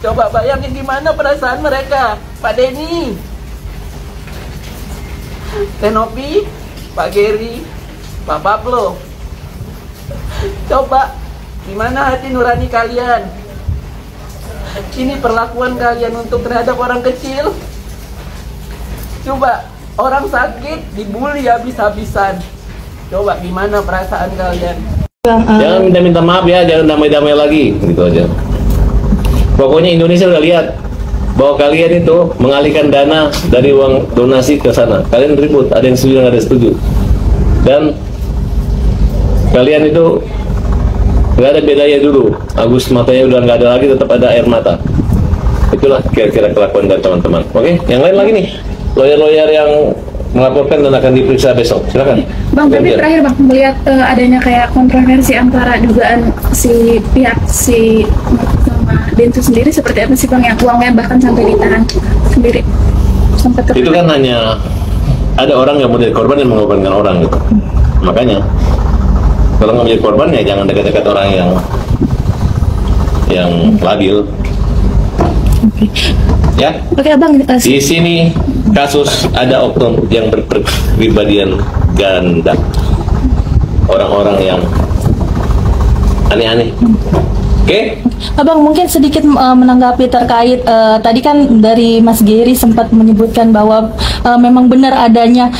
Coba bayangin gimana perasaan mereka, Pak Denny, Tenopi, Pak Geri, Pak Pablo. Coba gimana hati nurani kalian? Ini perlakuan kalian untuk terhadap orang kecil. Coba orang sakit dibully habis-habisan. Coba gimana perasaan kalian? Jangan minta maaf ya, jangan damai-damai lagi, gitu aja. Pokoknya Indonesia udah lihat bahwa kalian itu mengalihkan dana dari uang donasi ke sana. Kalian ribut, ada yang setuju, ada yang setuju. Dan kalian itu nggak ada bedanya dulu. Agus matanya udah nggak ada lagi, tetap ada air mata. Itulah kira-kira kelakuan dari teman-teman. Oke, yang lain lagi nih, lawyer-lawyer yang melaporkan dan akan diperiksa besok. Silakan. Bang, tapi terakhir Bang, melihat adanya kayak kontroversi antara dugaan si pihak si sama Densus sendiri, seperti apa sih Bang, yang uangnya bahkan sampai ditahan sendiri? Itu kan hanya ada orang yang mau jadi korban dan mengorbankan orang gitu. Makanya kalau nggak menjadi korban ya jangan dekat-dekat orang yang labil. Ya. Oke, Abang. Di sini kasus ada oknum yang berpribadian ganda, orang-orang yang aneh-aneh. Oke? Abang, mungkin sedikit menanggapi terkait tadi kan dari Mas Geri sempat menyebutkan bahwa memang benar adanya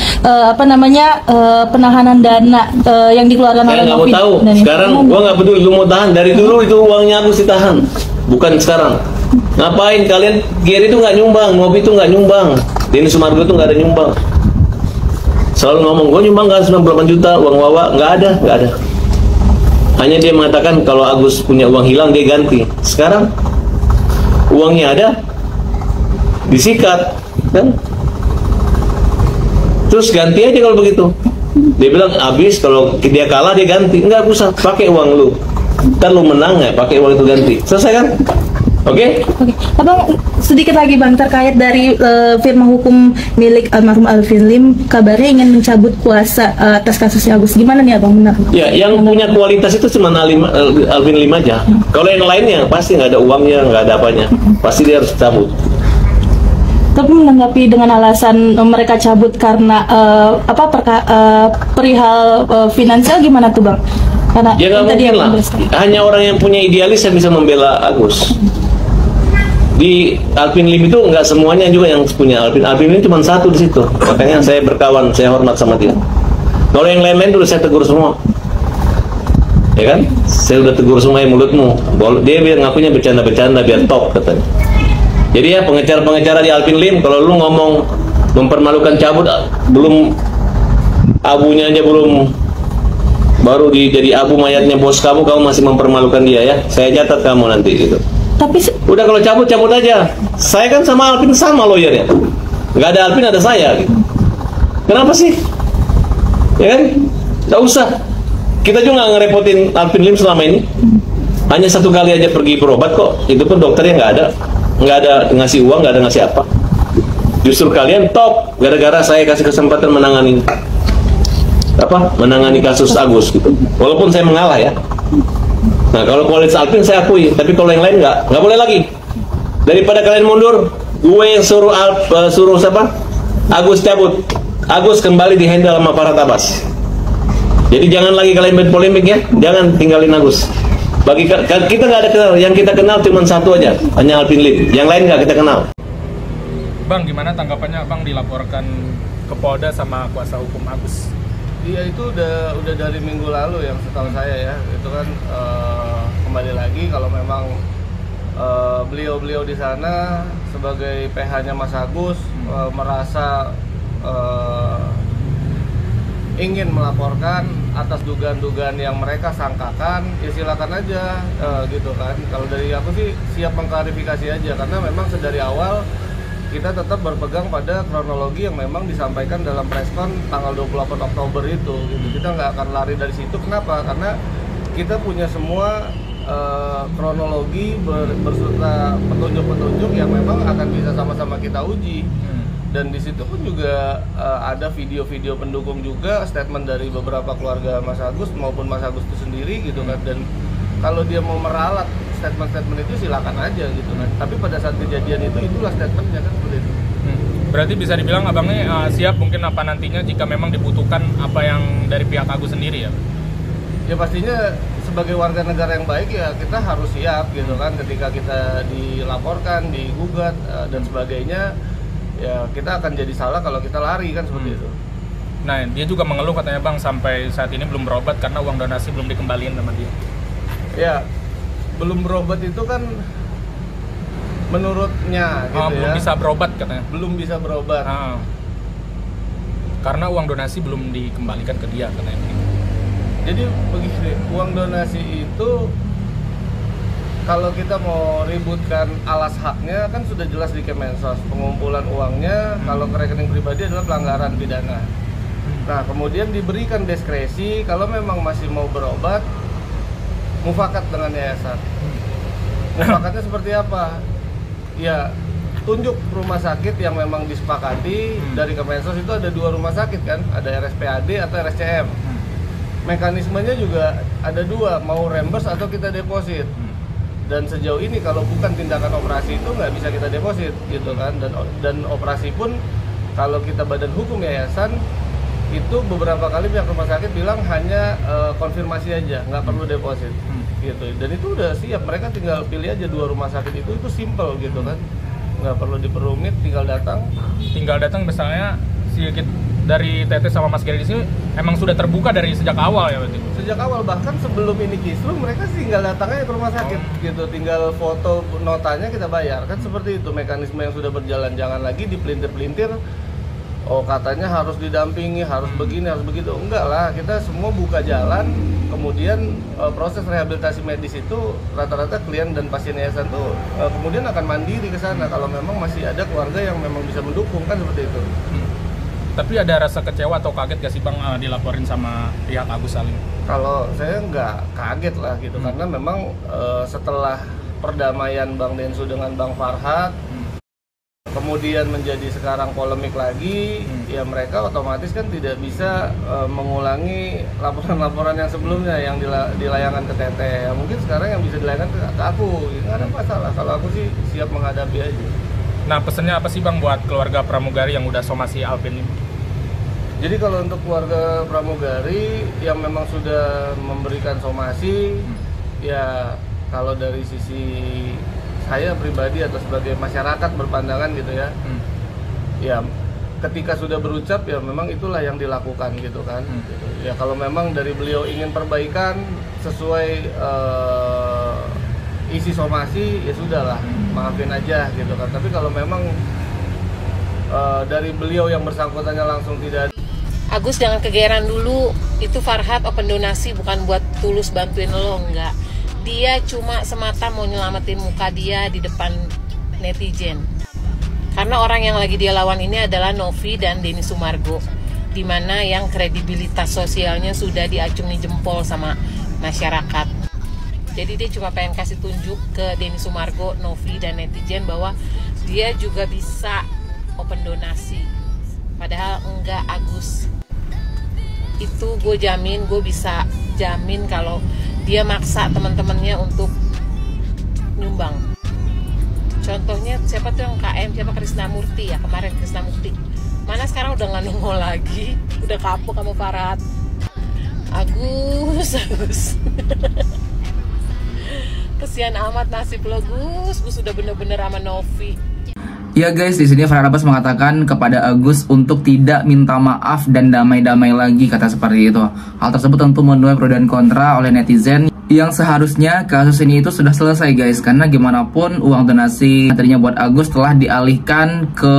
penahanan dana yang dikeluarkan oleh Novi. Nggak mau tahu. Sekarang gua nggak peduli lu mau tahan. Dari dulu itu uangnya aku ditahan, bukan sekarang. Ngapain kalian? Geri itu nggak nyumbang, Novi itu nggak nyumbang, Denny Sumargo itu nggak ada nyumbang. Selalu ngomong gua nyumbang kan 98 juta uang Wawa, nggak ada. Hanya dia mengatakan kalau Agus punya uang hilang dia ganti. Sekarang uangnya ada, disikat, kan? Terus ganti aja kalau begitu. Dia bilang habis, kalau dia kalah dia ganti. Enggak usah, pakai uang lu. Ntar lu menang ya, pakai uang itu ganti. Selesai kan? Oke? Abang, sedikit lagi Bang, terkait dari firma hukum milik almarhum Alvin Lim, kabarnya ingin mencabut kuasa atas kasusnya Agus. Gimana nih Abang, benar? Ya, yang punya kualitas itu cuma Alvin Lim aja. Kalau yang lainnya pasti nggak ada uangnya, nggak ada apanya. Pasti dia harus cabut. Tapi menanggapi dengan alasan mereka cabut karena perihal finansial, gimana tuh Bang? Karena ya nggak mungkin lah. Hanya orang yang punya idealis yang bisa membela Agus. Di Alvin Lim itu nggak semuanya juga yang punya Alvin Lim cuma satu di situ. Makanya saya berkawan, saya hormat sama dia. Kalau yang lain-lain udah saya tegur semua, ya kan? Saya udah tegur semua yang mulutmu. Dia biar ngakunya bercanda-bercanda biar top katanya. Jadi ya pengecara-pengecara di Alvin Lim, kalau lu ngomong mempermalukan cabut, belum abunya aja belum, baru jadi abu mayatnya bos kamu masih mempermalukan dia ya. Saya catat kamu nanti gitu. Tapi udah kalau cabut aja. Saya kan sama Alvin sama lawyernya. Nggak ada Alvin ada saya gitu. Kenapa sih? Ya kan? Nggak usah. Kita juga nggak ngerepotin Alvin Lim selama ini. Hanya satu kali aja pergi berobat kok. Itu pun dokternya nggak ada ngasih uang, nggak ada ngasih apa. Justru kalian top gara-gara saya kasih kesempatan menangani kasus Agus gitu. Walaupun saya mengalah ya. Nah kalau kualitas Alvin saya akui, tapi kalau yang lain nggak boleh lagi. Daripada kalian mundur, gue yang suruh siapa? Agus cabut. Agus kembali di handle sama Farhad Abbas. Jadi jangan lagi kalian berpolemik ya, jangan tinggalin Agus. Bagi kita nggak ada kenal, yang kita kenal cuma satu aja, hanya Alvin Lim. Yang lain nggak kita kenal. Bang, gimana tanggapannya Bang dilaporkan ke Polda sama kuasa hukum Agus? Iya, itu udah dari minggu lalu yang setahu saya ya. Itu kan kembali lagi kalau memang beliau di sana sebagai PH-nya Mas Agus merasa ingin melaporkan atas dugaan-dugaan yang mereka sangkakan, ya silakan aja gitu kan. Kalau dari aku sih siap mengklarifikasi aja, karena memang sedari awal kita tetap berpegang pada kronologi yang memang disampaikan dalam preskon tanggal 28 Oktober itu gitu. Kita nggak akan lari dari situ. Kenapa? Karena kita punya semua kronologi berserta petunjuk-petunjuk yang memang akan bisa sama-sama kita uji. Dan di situ pun juga ada video-video pendukung juga, statement dari beberapa keluarga Mas Agus maupun Mas Agus itu sendiri gitu kan. Dan kalau dia mau meralat statement-statement itu silakan aja gitu kan. Tapi pada saat kejadian itulah statementnya kan seperti itu. Berarti bisa dibilang abangnya siap mungkin apa nantinya jika memang dibutuhkan apa yang dari pihak Agus sendiri ya? Ya pastinya sebagai warga negara yang baik ya kita harus siap gitu kan, ketika kita dilaporkan, digugat dan sebagainya, ya kita akan jadi salah kalau kita lari kan seperti itu. Nah, dia juga mengeluh katanya Bang sampai saat ini belum berobat karena uang donasi belum dikembaliin sama dia. Ya, belum berobat itu kan menurutnya gitu belum ya. bisa berobat katanya. Belum bisa berobat. Karena uang donasi belum dikembalikan ke dia katanya. Jadi begini, uang donasi itu kalau kita mau ributkan alas haknya kan sudah jelas di Kemensos, pengumpulan uangnya kalau ke rekening pribadi adalah pelanggaran pidana. Nah, kemudian diberikan diskresi kalau memang masih mau berobat, mufakat dengan yayasan. Mufakatnya seperti apa? Ya, tunjuk rumah sakit yang memang disepakati. Dari Kemensos itu ada 2 rumah sakit kan, ada RSPAD atau RSCM. Mekanismenya juga ada 2, mau reimburse atau kita deposit. Dan sejauh ini kalau bukan tindakan operasi itu nggak bisa kita deposit gitu kan. Dan operasi pun kalau kita badan hukum yayasan itu beberapa kali pihak rumah sakit bilang hanya konfirmasi aja, nggak perlu deposit gitu. Dan itu udah siap, mereka tinggal pilih aja 2 rumah sakit itu simple gitu kan, nggak perlu diperumit, tinggal datang misalnya dari Tete sama Mas Gary di sini emang sudah terbuka dari sejak awal ya berarti? Sejak awal, bahkan sebelum ini kisruh mereka tinggal datang aja ke rumah sakit gitu, tinggal foto notanya kita bayar kan seperti itu mekanisme yang sudah berjalan. Jangan lagi dipelintir-pelintir, oh katanya harus didampingi, harus begini, harus begitu. Enggak lah, kita semua buka jalan, kemudian proses rehabilitasi medis itu rata-rata klien dan pasien yayasan tuh kemudian akan mandiri ke sana kalau memang masih ada keluarga yang memang bisa mendukung kan seperti itu. Tapi ada rasa kecewa atau kaget gak sih Bang dilaporin sama pihak Agus Salim? Kalau saya nggak kaget lah gitu, karena memang setelah perdamaian Bang Densu dengan Bang Farhad, kemudian menjadi sekarang polemik lagi, ya mereka otomatis kan tidak bisa mengulangi laporan-laporan yang sebelumnya yang dilayangkan ke Teteh. Ya, mungkin sekarang yang bisa dilayangkan ke aku, nggak ada masalah. Kalau aku sih siap menghadapi aja. Nah, pesannya apa sih Bang buat keluarga pramugari yang udah somasi Alvin Lim? Jadi kalau untuk keluarga pramugari yang memang sudah memberikan somasi, ya kalau dari sisi saya pribadi atau sebagai masyarakat berpandangan gitu ya, ya ketika sudah berucap ya memang itulah yang dilakukan gitu kan. Gitu. Ya kalau memang dari beliau ingin perbaikan sesuai isi somasi ya sudahlah, maafin aja gitu kan. Tapi kalau memang dari beliau yang bersangkutannya langsung tidak. Agus jangan kegeeran dulu, itu Farhad open donasi bukan buat tulus bantuin lo, enggak. Dia cuma semata mau nyelamatin muka dia di depan netizen. Karena orang yang lagi dia lawan ini adalah Novi dan Denny Sumargo, dimana yang kredibilitas sosialnya sudah diacungi jempol sama masyarakat. Jadi dia cuma pengen kasih tunjuk ke Denny Sumargo, Novi dan netizen bahwa dia juga bisa open donasi. Padahal enggak Agus. Itu gue jamin, gue bisa jamin kalau dia maksa teman-temannya untuk nyumbang. Contohnya siapa tuh yang KM, siapa Krisnamurti ya, kemarin Krisnamurti. Mana sekarang udah nggak nongol lagi, udah kapok sama Farhad. Agus. Kesian amat nasib lo Gus sudah bener-bener sama Novi. Ya guys, di sini Farhad Abbas mengatakan kepada Agus untuk tidak minta maaf dan damai-damai lagi, kata seperti itu. Hal tersebut tentu menuai pro dan kontra oleh netizen yang seharusnya kasus ini itu sudah selesai guys, karena gimana pun uang donasi yang tadinya buat Agus telah dialihkan ke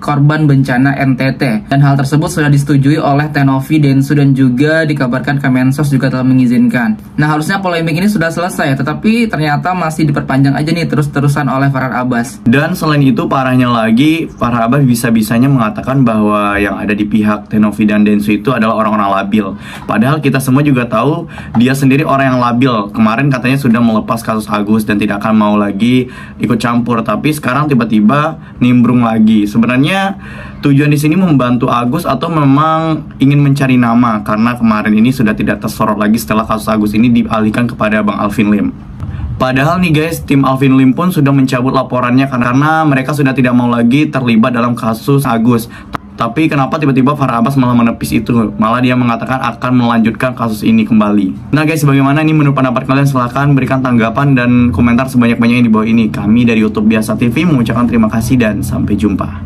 korban bencana NTT, dan hal tersebut sudah disetujui oleh Tenovi, Densu, dan juga dikabarkan Kemensos juga telah mengizinkan. Nah, harusnya polemik ini sudah selesai, tetapi ternyata masih diperpanjang aja nih terus-terusan oleh Farhad Abbas. Dan selain itu parahnya lagi, Farhad Abbas bisa-bisanya mengatakan bahwa yang ada di pihak Tenovi dan Densu itu adalah orang-orang labil. Padahal kita semua juga tahu dia sendiri orang yang labil. Kemarin katanya sudah melepas kasus Agus dan tidak akan mau lagi ikut campur, tapi sekarang tiba-tiba nimbrung lagi. Sebenarnya tujuan di sini membantu Agus atau memang ingin mencari nama, karena kemarin ini sudah tidak tersorot lagi setelah kasus Agus ini dialihkan kepada Bang Alvin Lim. Padahal nih guys, tim Alvin Lim pun sudah mencabut laporannya karena mereka sudah tidak mau lagi terlibat dalam kasus Agus. Tapi kenapa tiba-tiba Farah Abbas malah menepis itu? Malah dia mengatakan akan melanjutkan kasus ini kembali. Nah guys, bagaimana ini menurut pendapat kalian? Silahkan berikan tanggapan dan komentar sebanyak-banyaknya di bawah ini. Kami dari YouTube Biasa TV mengucapkan terima kasih dan sampai jumpa.